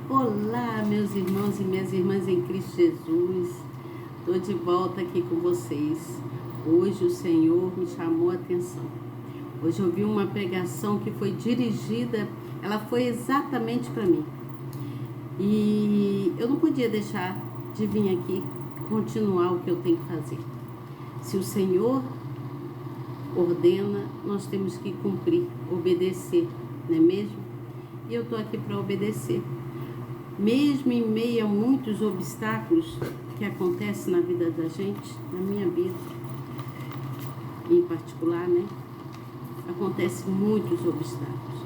Olá, meus irmãos e minhas irmãs em Cristo Jesus. Estou de volta aqui com vocês. Hoje o Senhor me chamou a atenção. Hoje eu vi uma pregação que foi dirigida, ela foi exatamente para mim. E eu não podia deixar de vir aqui continuar o que eu tenho que fazer. Se o Senhor ordena, nós temos que cumprir, obedecer, não é mesmo? E eu estou aqui para obedecer. Mesmo em meio a muitos obstáculos que acontecem na vida da gente, na minha vida em particular, né? Acontecem muitos obstáculos.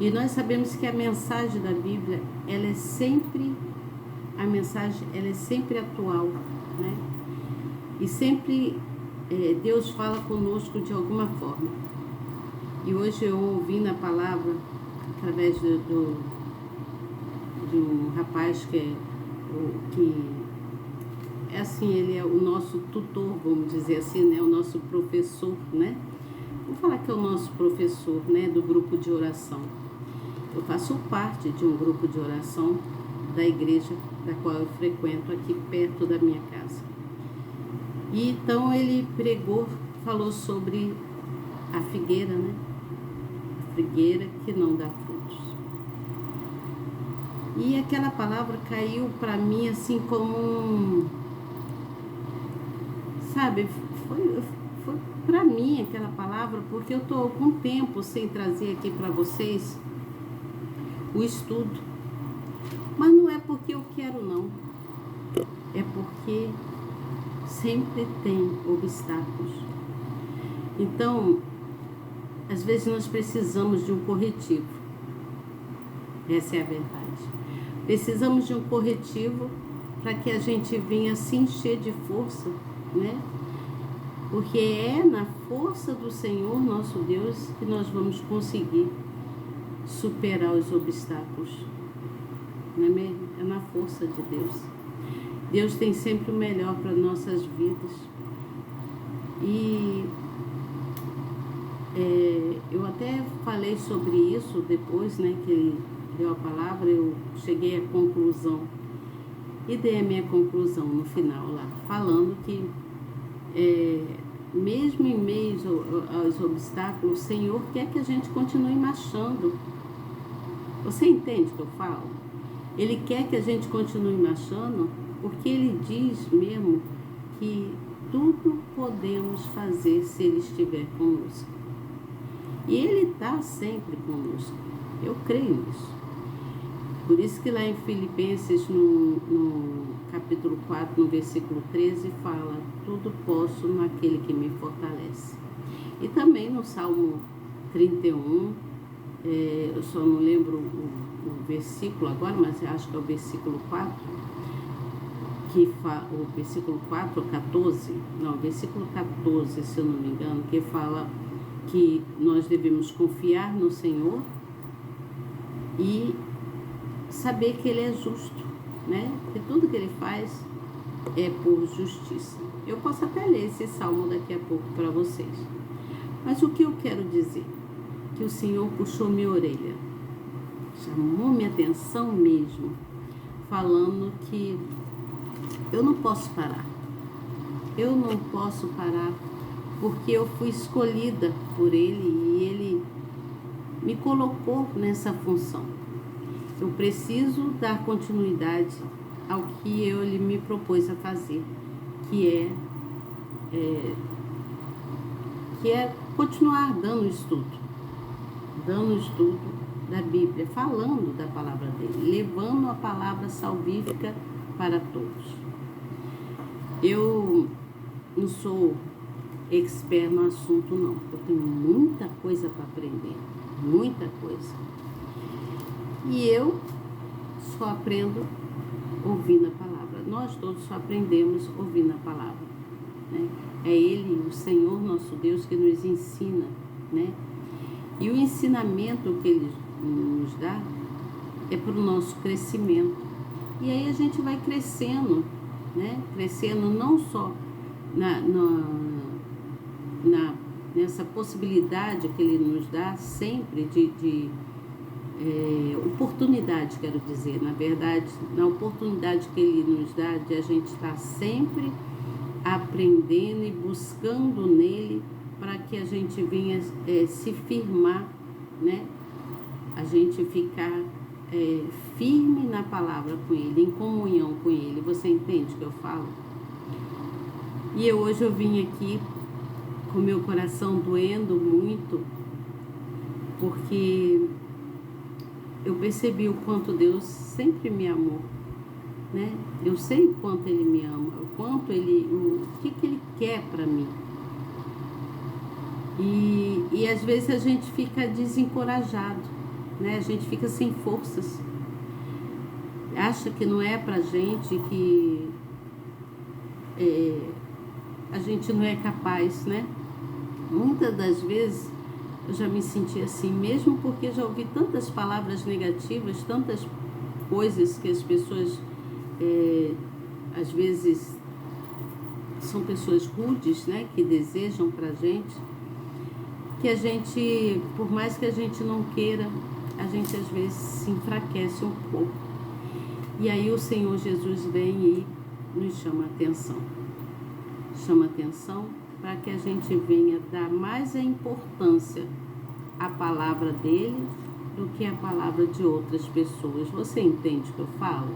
E nós sabemos que a mensagem da Bíblia, ela é sempre atual, né? E sempre Deus fala conosco de alguma forma. E hoje eu ouvi na palavra, através de um rapaz que é assim, ele é o nosso tutor, vamos dizer assim, né? O nosso professor, né? Vou falar que é o nosso professor, né? Do grupo de oração. Eu faço parte de um grupo de oração da igreja da qual eu frequento aqui perto da minha casa. E então ele falou sobre a figueira, né? A figueira que não dá frutos. E aquela palavra caiu para mim assim como sabe, foi para mim aquela palavra, porque eu estou há algum tempo sem trazer aqui para vocês o estudo. Mas não é porque eu quero, não. É porque sempre tem obstáculos. Então, às vezes nós precisamos de um corretivo. Essa é a verdade. Precisamos de um corretivo para que a gente venha se encher de força, né? Porque é na força do Senhor, nosso Deus, que nós vamos conseguir superar os obstáculos. Não é mesmo? É na força de Deus. Deus tem sempre o melhor para nossas vidas. E eu até falei sobre isso depois, né, que ele deu a palavra, eu cheguei à conclusão. E dei a minha conclusão no final lá, falando que mesmo em meio aos obstáculos, o Senhor quer que a gente continue marchando. Você entende o que eu falo? Ele quer que a gente continue marchando, porque Ele diz mesmo que tudo podemos fazer se Ele estiver conosco. E Ele está sempre conosco. Eu creio nisso. Por isso que lá em Filipenses, no capítulo 4, no versículo 13, fala: tudo posso naquele que me fortalece. E também no Salmo 31, eu só não lembro o versículo agora, mas acho que é o versículo 4, o versículo 4 ou 14, não, versículo 14, se eu não me engano, que fala que nós devemos confiar no Senhor e saber que Ele é justo, né? Que tudo que Ele faz é por justiça. Eu posso até ler esse salmo daqui a pouco para vocês. Mas o que eu quero dizer? Que o Senhor puxou minha orelha, chamou minha atenção mesmo, falando que eu não posso parar. Eu não posso parar porque eu fui escolhida por Ele e Ele me colocou nessa função. Eu preciso dar continuidade ao que Ele me propôs a fazer, que é continuar dando estudo da Bíblia, falando da palavra dele, levando a palavra salvífica para todos. Eu não sou expert no assunto, não. Eu tenho muita coisa para aprender, muita coisa. E eu só aprendo ouvindo a palavra. Nós todos só aprendemos ouvindo a palavra, né? É Ele, o Senhor nosso Deus, que nos ensina, né? E o ensinamento que Ele nos dá é para o nosso crescimento. E aí a gente vai crescendo, né? Crescendo não só nessa possibilidade que Ele nos dá sempre de oportunidade, quero dizer, na verdade, na oportunidade que Ele nos dá de a gente estar sempre aprendendo e buscando nele para que a gente venha se firmar, né? A gente ficar firme na palavra com Ele, em comunhão com Ele. Você entende o que eu falo? E hoje eu vim aqui com meu coração doendo muito, porque eu percebi o quanto Deus sempre me amou, né? Eu sei o quanto Ele me ama, o que Ele quer para mim. E às vezes a gente fica desencorajado, né? A gente fica sem forças, acha que não é pra gente, que a gente não é capaz, né? Muitas das vezes eu já me senti assim, mesmo porque já ouvi tantas palavras negativas, tantas coisas que as pessoas, às vezes, são pessoas rudes, né, que desejam pra gente, que a gente, por mais que a gente não queira, a gente às vezes se enfraquece um pouco. E aí o Senhor Jesus vem e nos chama a atenção. Chama a atenção para que a gente venha dar mais a importância à palavra dele do que a palavra de outras pessoas. Você entende o que eu falo?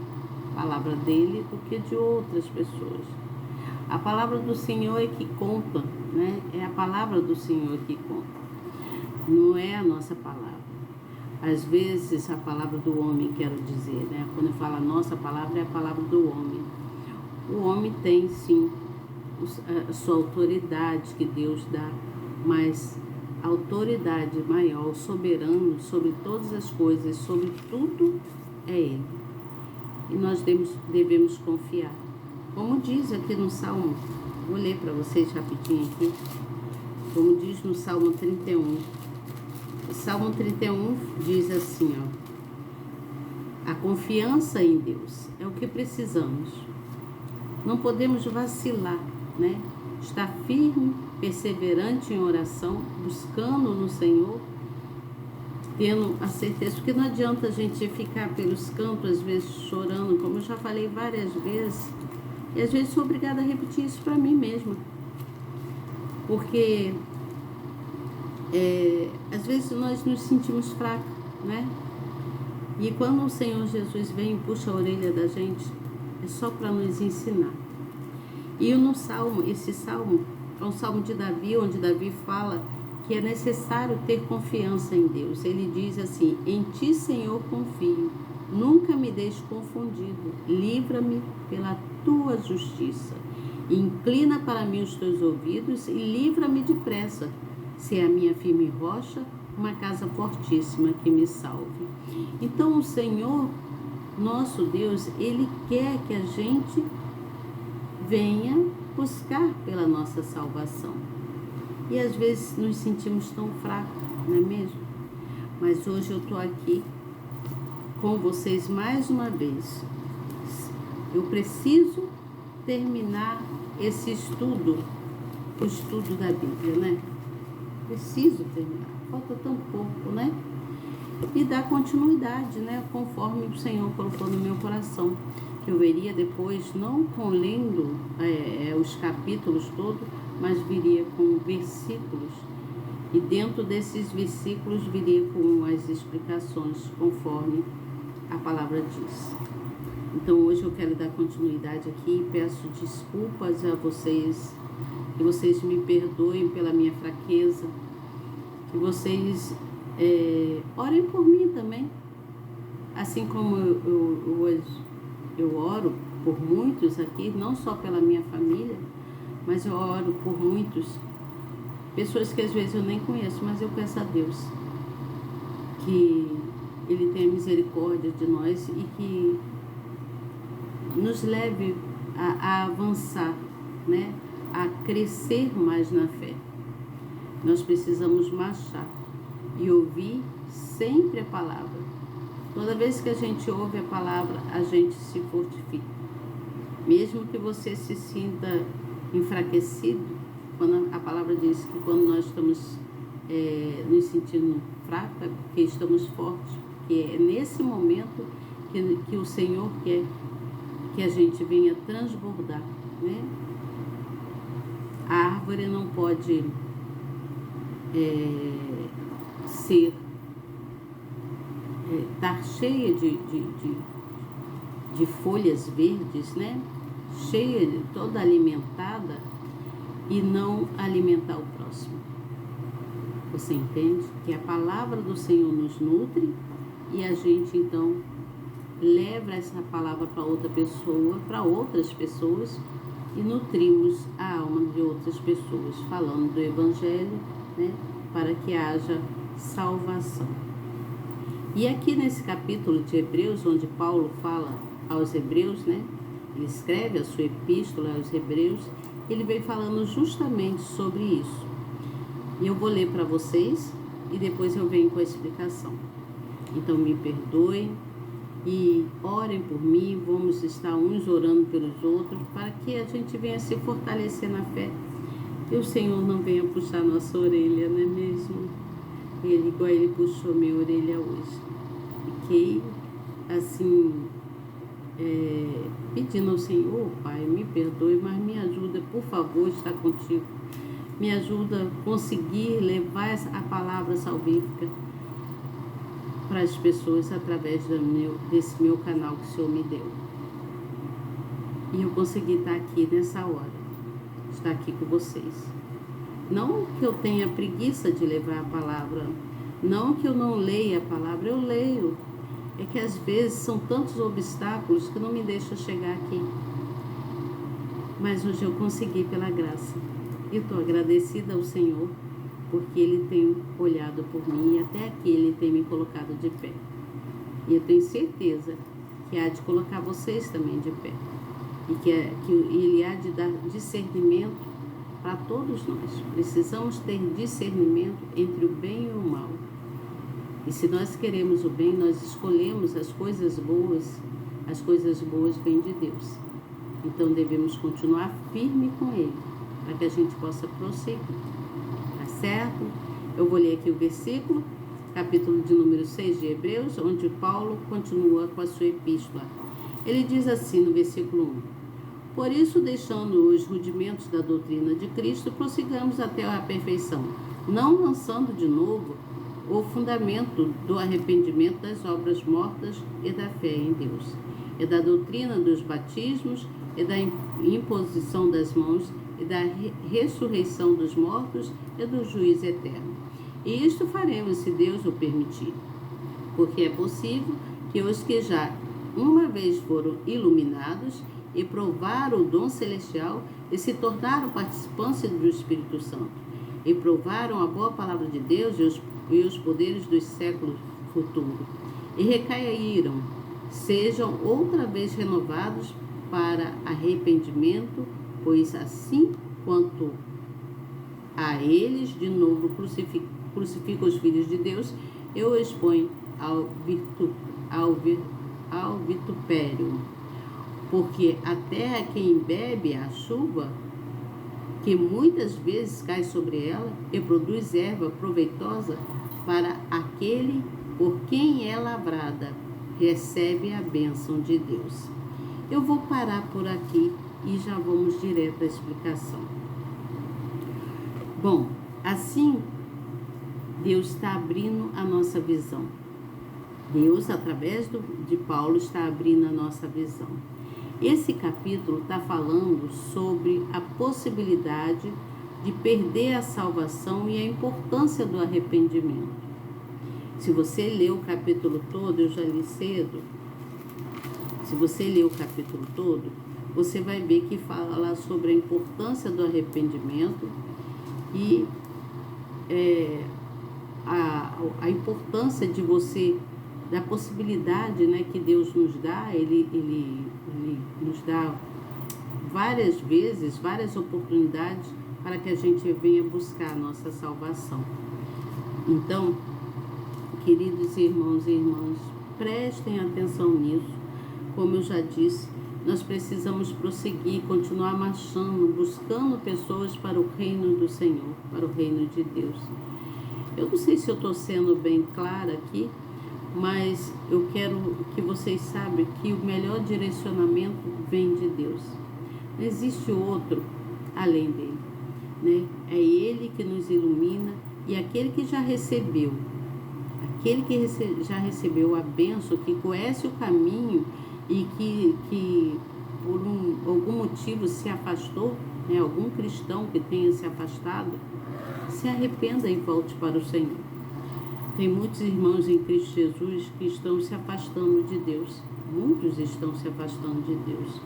A palavra dele do que de outras pessoas. A palavra do Senhor é que conta, né? É a palavra do Senhor que conta. Não é a nossa palavra. Às vezes a palavra do homem, quero dizer, né? Quando eu falo a nossa palavra, é a palavra do homem. O homem tem, sim, a sua autoridade que Deus dá, mas a autoridade maior, o soberano sobre todas as coisas, sobre tudo, é Ele. E nós devemos confiar. Como diz aqui no Salmo, vou ler para vocês rapidinho aqui, como diz no Salmo 31. O Salmo 31 diz assim, ó: a confiança em Deus é o que precisamos. Não podemos vacilar, né? Estar firme, perseverante em oração, buscando no Senhor, tendo a certeza, porque não adianta a gente ficar pelos cantos, às vezes chorando, como eu já falei várias vezes, e às vezes sou obrigada a repetir isso para mim mesma, porque às vezes nós nos sentimos fracos, né? E quando o Senhor Jesus vem e puxa a orelha da gente, é só para nos ensinar. E no Salmo, esse Salmo é um Salmo de Davi, onde Davi fala que é necessário ter confiança em Deus. Ele diz assim: em ti, Senhor, confio, nunca me deixe confundido, livra-me pela tua justiça, inclina para mim os teus ouvidos e livra-me depressa, se é a minha firme rocha, uma casa fortíssima que me salve. Então o Senhor, nosso Deus, Ele quer que a gente venha buscar pela nossa salvação. E às vezes nos sentimos tão fracos, não é mesmo? Mas hoje eu estou aqui com vocês mais uma vez. Eu preciso terminar esse estudo, o estudo da Bíblia, né? Preciso terminar, falta tão pouco, né? E dar continuidade, né? Conforme o Senhor colocou no meu coração. Que eu veria depois, não lendo os capítulos todos, mas viria com versículos. E dentro desses versículos viria com as explicações, conforme a palavra diz. Então hoje eu quero dar continuidade aqui e peço desculpas a vocês, que vocês me perdoem pela minha fraqueza, que vocês orem por mim também, assim como eu oro por muitos aqui, não só pela minha família, mas eu oro por muitos, pessoas que às vezes eu nem conheço, mas eu peço a Deus que Ele tenha misericórdia de nós e que nos leve a avançar, né? A crescer mais na fé. Nós precisamos marchar e ouvir sempre a palavra. Toda vez que a gente ouve a palavra, a gente se fortifica. Mesmo que você se sinta enfraquecido, quando a palavra diz que quando nós estamos nos sentindo fracos, é porque estamos fortes. porque é nesse momento que o Senhor quer que a gente venha transbordar, né? A árvore não pode estar cheia de folhas verdes, né? Cheia, toda alimentada, e não alimentar o próximo. Você entende? Que a palavra do Senhor nos nutre e a gente então leva essa palavra para outra pessoa, para outras pessoas, e nutrimos a alma de outras pessoas, falando do Evangelho, né? Para que haja salvação. E aqui nesse capítulo de Hebreus, onde Paulo fala aos Hebreus, né? Ele escreve a sua epístola aos Hebreus, ele vem falando justamente sobre isso. E eu vou ler para vocês e depois eu venho com a explicação. Então me perdoem e orem por mim, vamos estar uns orando pelos outros, para que a gente venha se fortalecer na fé e o Senhor não venha puxar nossa orelha, não é mesmo? Ele, igual ele puxou minha orelha hoje. Fiquei assim, pedindo ao Senhor, Pai, me perdoe, mas me ajuda, por favor, estar contigo. Me ajuda a conseguir levar a palavra salvífica para as pessoas através desse meu canal que o Senhor me deu. E eu consegui estar aqui nessa hora, estar aqui com vocês. Não que eu tenha preguiça de levar a palavra, não que eu não leia a palavra, eu leio. É que às vezes são tantos obstáculos que não me deixam chegar aqui. Mas hoje eu consegui pela graça. Eu estou agradecida ao Senhor, porque Ele tem olhado por mim e até aqui Ele tem me colocado de pé. E eu tenho certeza que há de colocar vocês também de pé. E que Ele há de dar discernimento para todos nós. Precisamos ter discernimento entre o bem e o mal. E se nós queremos o bem, nós escolhemos as coisas boas vêm de Deus. Então devemos continuar firme com Ele, para que a gente possa prosseguir. Tá certo? Eu vou ler aqui o versículo, capítulo de número 6 de Hebreus, onde Paulo continua com a sua epístola. Ele diz assim no versículo 1: Por isso, deixando os rudimentos da doutrina de Cristo, prossigamos até a perfeição, não lançando de novo o fundamento do arrependimento das obras mortas e da fé em Deus, e da doutrina dos batismos, e da imposição das mãos, e da ressurreição dos mortos, e do juízo eterno. E isto faremos, se Deus o permitir, porque é possível que os que já uma vez foram iluminados e provaram o dom celestial e se tornaram participantes do Espírito Santo, e provaram a boa palavra de Deus e os poderes dos séculos futuros, e recaíram, sejam outra vez renovados para arrependimento, pois assim quanto a eles de novo crucificam os filhos de Deus, eu os exponho ao vitupério, porque até quem bebe a chuva, que muitas vezes cai sobre ela e produz erva proveitosa para aquele por quem é lavrada, recebe a bênção de Deus. Eu vou parar por aqui e já vamos direto à explicação. Bom, assim Deus está abrindo a nossa visão. Deus, através de Paulo, está abrindo a nossa visão. Esse capítulo está falando sobre a possibilidade de perder a salvação e a importância do arrependimento. Se você ler o capítulo todo, eu já li cedo, se você ler o capítulo todo, você vai ver que fala lá sobre a importância do arrependimento e a importância de você, da possibilidade, né, que Deus nos dá. Ele nos dá várias vezes, várias oportunidades para que a gente venha buscar a nossa salvação. Então, queridos irmãos e irmãs, prestem atenção nisso. Como eu já disse, nós precisamos prosseguir, continuar marchando, buscando pessoas para o reino do Senhor, para o reino de Deus. Eu não sei se eu estou sendo bem clara aqui, mas eu quero que vocês saibam que o melhor direcionamento vem de Deus. Não existe outro além dele, né? É ele que nos ilumina, e aquele que já recebeu, a bênção, que conhece o caminho e que por algum motivo se afastou, né? Algum cristão que tenha se afastado, se arrependa e volte para o Senhor. Tem muitos irmãos em Cristo Jesus que estão se afastando de Deus. Muitos estão se afastando de Deus.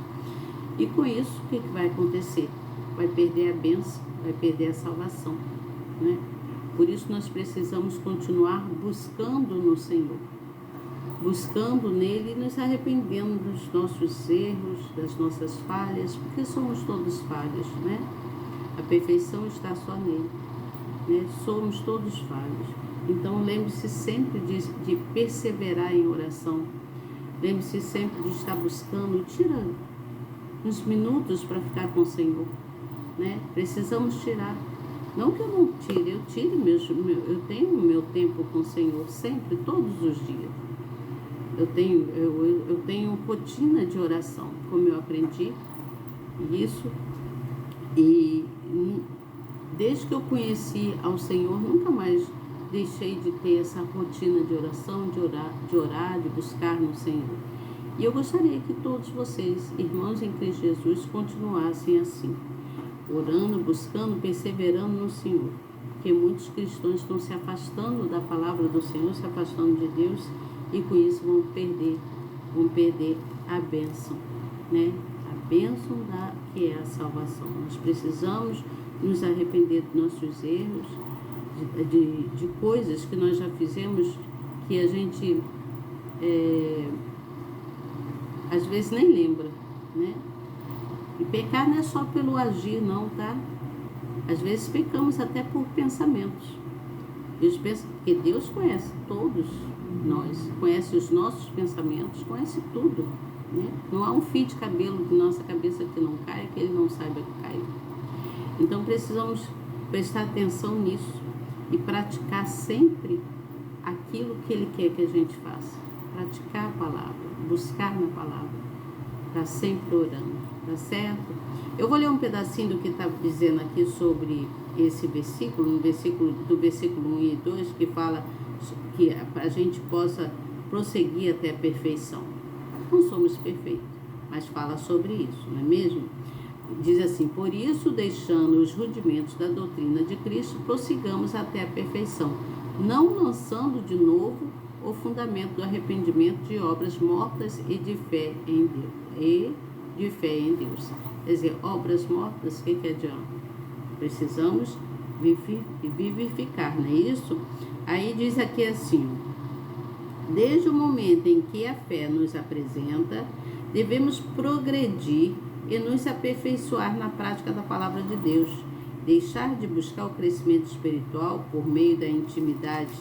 E com isso, o que vai acontecer? Vai perder a bênção, vai perder a salvação, né? Por isso nós precisamos continuar buscando no Senhor, buscando nele e nos arrependendo dos nossos erros, das nossas falhas, porque somos todos falhos, né? A perfeição está só nele, né? Somos todos falhos. Então lembre-se sempre de perseverar em oração. Lembre-se sempre de estar buscando, tira uns minutos para ficar com o Senhor, né? Precisamos tirar. Não que eu não tire, eu tenho o meu tempo com o Senhor sempre, todos os dias. Eu tenho rotina de oração, como eu aprendi isso, e desde que eu conheci ao Senhor, nunca mais deixei de ter essa rotina de oração, de orar, de buscar no Senhor. E eu gostaria que todos vocês, irmãos em Cristo Jesus, continuassem assim, orando, buscando, perseverando no Senhor. Porque muitos cristãos estão se afastando da palavra do Senhor, se afastando de Deus, e com isso vão perder a bênção, né? A bênção que é a salvação. Nós precisamos nos arrepender dos nossos erros, de coisas que nós já fizemos, que a gente às vezes nem lembra, né? E pecar não é só pelo agir, não, tá? Às vezes pecamos até por pensamentos. Porque Deus conhece todos nós, conhece os nossos pensamentos, conhece tudo, né? Não há um fio de cabelo de nossa cabeça que não caia, que Ele não saiba que caiu. Então precisamos prestar atenção nisso e praticar sempre aquilo que Ele quer que a gente faça. Praticar a palavra, buscar na palavra, estar sempre orando, tá certo? Eu vou ler um pedacinho do que está dizendo aqui sobre esse versículo, do versículo 1 e 2, que fala que a gente possa prosseguir até a perfeição. Não somos perfeitos, mas fala sobre isso, não é mesmo? Diz assim: por isso, deixando os rudimentos da doutrina de Cristo, prossigamos até a perfeição, não lançando de novo o fundamento do arrependimento de obras mortas e de fé em Deus. Quer dizer, obras mortas, o que adianta? Precisamos vivificar, não é isso? Aí diz aqui assim: desde o momento em que a fé nos apresenta, devemos progredir e nos aperfeiçoar na prática da palavra de Deus. Deixar de buscar o crescimento espiritual por meio da intimidade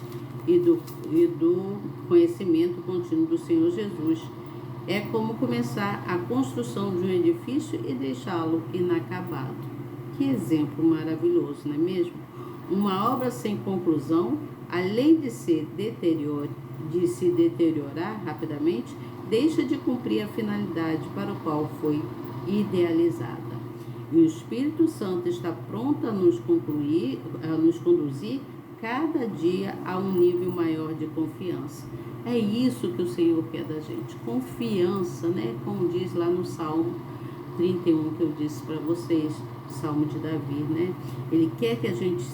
e do conhecimento contínuo do Senhor Jesus é como começar a construção de um edifício e deixá-lo inacabado. Que exemplo maravilhoso, não é mesmo? Uma obra sem conclusão, além de se deteriorar rapidamente, deixa de cumprir a finalidade para a qual foi idealizada. E o Espírito Santo está pronto a nos conduzir cada dia a um nível maior de confiança. É isso que o Senhor quer da gente, confiança, né? Como diz lá no Salmo 31, que eu disse para vocês, Salmo de Davi, né? Ele quer que a gente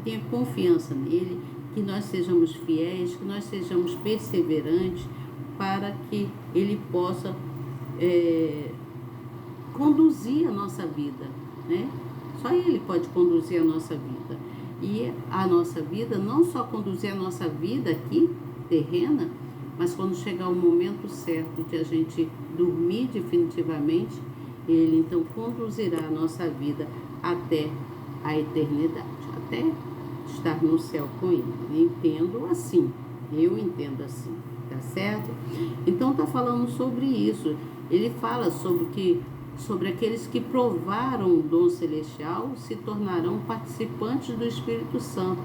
tenha confiança nele, que nós sejamos fiéis, que nós sejamos perseverantes, para que ele possa conduzir a nossa vida, né? Só ele pode conduzir a nossa vida. E a nossa vida, não só conduzir a nossa vida aqui, terrena, mas quando chegar o momento certo de a gente dormir definitivamente, ele então conduzirá a nossa vida até a eternidade, até estar no céu com ele. Eu entendo assim, tá certo? Então tá falando sobre isso. Ele fala sobre aqueles que provaram o dom celestial se tornarão participantes do Espírito Santo.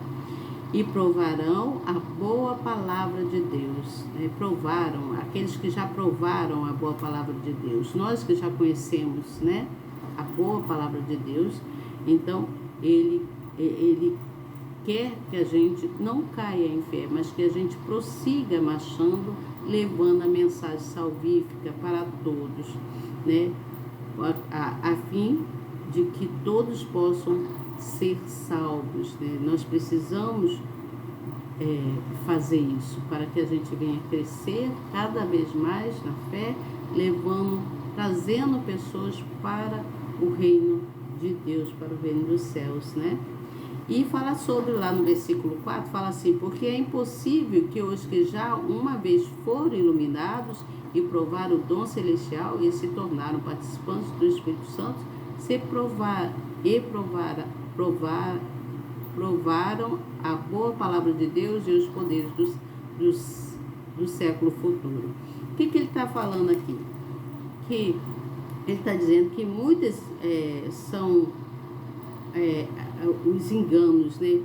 e provarão a boa palavra de Deus. Provaram, aqueles que já provaram a boa palavra de Deus. Nós que já conhecemos, né, a boa palavra de Deus. Então, ele quer que a gente não caia em fé, mas que a gente prossiga marchando, levando a mensagem salvífica para todos, né, a fim de que todos possam ser salvos, né? Nós precisamos fazer isso para que a gente venha crescer cada vez mais na fé, trazendo pessoas para o reino de Deus, para o reino dos céus, né? E fala sobre, lá no versículo 4, fala assim: porque é impossível que os que já uma vez foram iluminados e provaram o dom celestial e se tornaram participantes do Espírito Santo, provaram a boa palavra de Deus e os poderes do século futuro. O que ele está falando aqui? Que ele está dizendo que muitas são os enganos, né?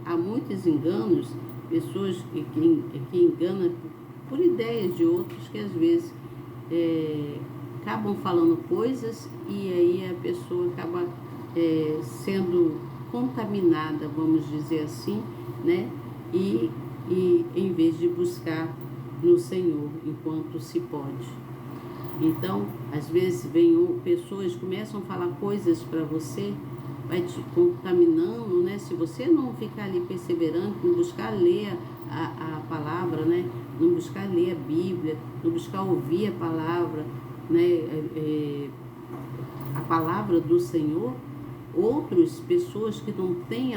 Há muitos enganos, pessoas que enganam por ideias de outros, que às vezes acabam falando coisas e aí a pessoa acaba sendo contaminada, vamos dizer assim, né? E em vez de buscar no Senhor enquanto se pode. Então, às vezes pessoas começam a falar coisas para você, vai te contaminando, né? Se você não ficar ali perseverante, não buscar ler a palavra, né? Não buscar ler a Bíblia, não buscar ouvir a palavra, né? A palavra do Senhor, outras pessoas que não têm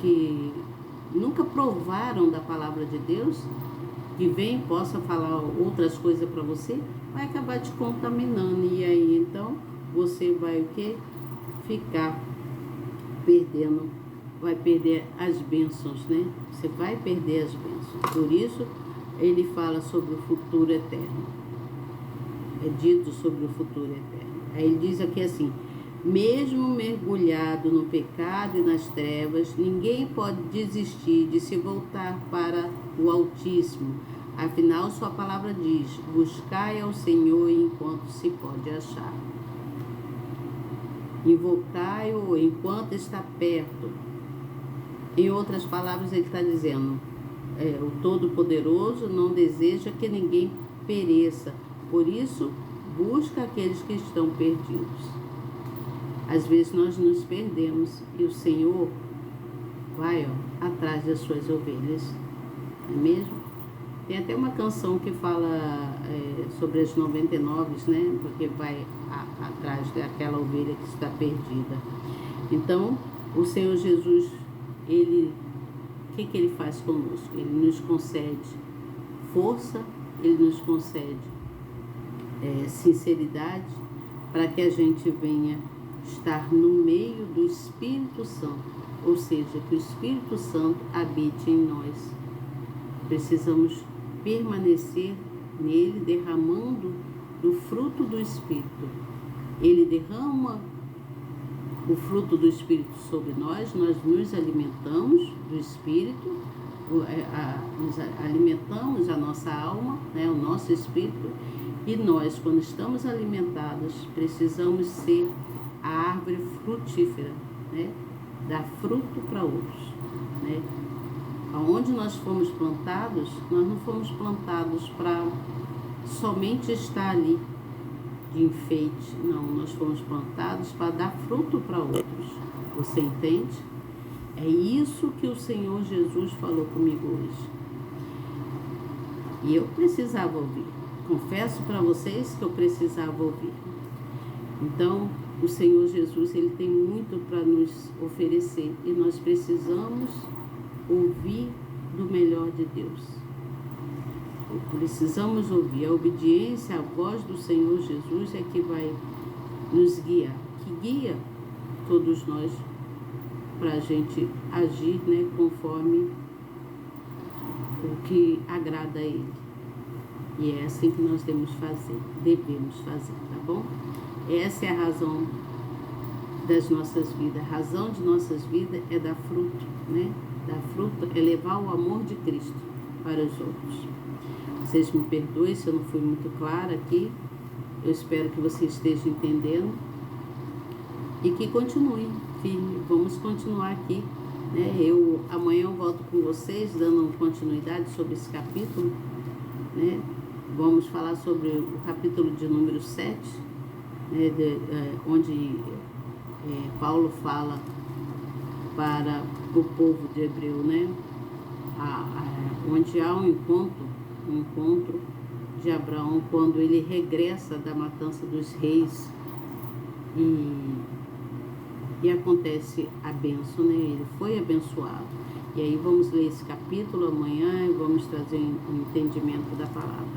que nunca provaram da palavra de Deus, que possa falar outras coisas para você, vai acabar te contaminando. E aí, então, você vai o quê? Ficar perdendo, vai perder as bênçãos, né? Você vai perder as bênçãos. Por isso, ele fala sobre o futuro eterno. É dito sobre o futuro eterno. Aí ele diz aqui assim: mesmo mergulhado no pecado e nas trevas, ninguém pode desistir de se voltar para o Altíssimo. Afinal, sua palavra diz: buscai ao Senhor enquanto se pode achar. Invocai-o enquanto está perto. Em outras palavras, ele está dizendo: o Todo-Poderoso não deseja que ninguém pereça. Por isso, busca aqueles que estão perdidos. Às vezes nós nos perdemos e o Senhor vai atrás das suas ovelhas, não é mesmo? Tem até uma canção que fala sobre as 99, né? Porque vai atrás daquela ovelha que está perdida. Então, o Senhor Jesus, o que ele faz conosco? Ele nos concede força, ele nos concede sinceridade, para que a gente venha estar no meio do Espírito Santo, ou seja, que o Espírito Santo habite em nós. Precisamos permanecer nele, derramando do fruto do Espírito. Ele derrama o fruto do Espírito sobre nós nos alimentamos do Espírito, nos alimentamos a nossa alma, né, o nosso Espírito, e nós, quando estamos alimentados, precisamos ser a árvore frutífera, né? Dar fruto para outros, né? Aonde nós fomos plantados, nós não fomos plantados para somente estar ali de enfeite, não, nós fomos plantados para dar fruto para outros. Você entende? É isso que o Senhor Jesus falou comigo hoje. E eu precisava ouvir. Confesso para vocês que eu precisava ouvir. Então, o Senhor Jesus, ele tem muito para nos oferecer e nós precisamos ouvir do melhor de Deus. Precisamos ouvir. A obediência à voz do Senhor Jesus é que vai nos guiar, que guia todos nós para a gente agir, né, conforme o que agrada a Ele. E é assim que nós devemos fazer, tá bom? Essa é a razão das nossas vidas. A razão de nossas vidas é dar fruto, né? Dar fruto é levar o amor de Cristo para os outros. Vocês me perdoem se eu não fui muito clara aqui. Eu espero que você esteja entendendo e que continue firme. Vamos continuar aqui, né? Amanhã eu volto com vocês dando continuidade sobre esse capítulo, né? Vamos falar sobre o capítulo de número 7, né? Onde Paulo fala para o povo de Hebreu, né? Onde há um encontro de Abraão quando ele regressa da matança dos reis e acontece a bênção, né? Ele foi abençoado. E aí vamos ler esse capítulo amanhã e vamos trazer um entendimento da palavra.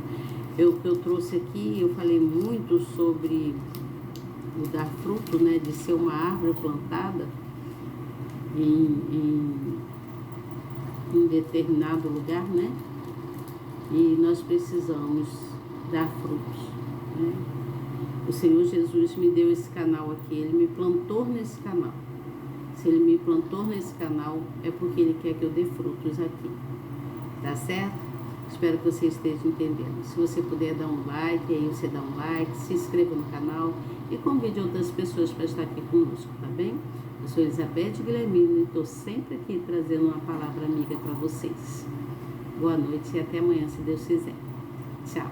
O que eu trouxe aqui, eu falei muito sobre o dar fruto, né? De ser uma árvore plantada em determinado lugar, né? E nós precisamos dar frutos, né? O Senhor Jesus me deu esse canal aqui, Ele me plantou nesse canal. Se Ele me plantou nesse canal, é porque Ele quer que eu dê frutos aqui, tá certo? Espero que você esteja entendendo. Se você puder dar um like, aí você dá um like, se inscreva no canal e convide outras pessoas para estar aqui conosco, tá bem? Eu sou Elizabeth Guilhermino e estou sempre aqui trazendo uma palavra amiga para vocês. Boa noite e até amanhã, se Deus quiser. Tchau.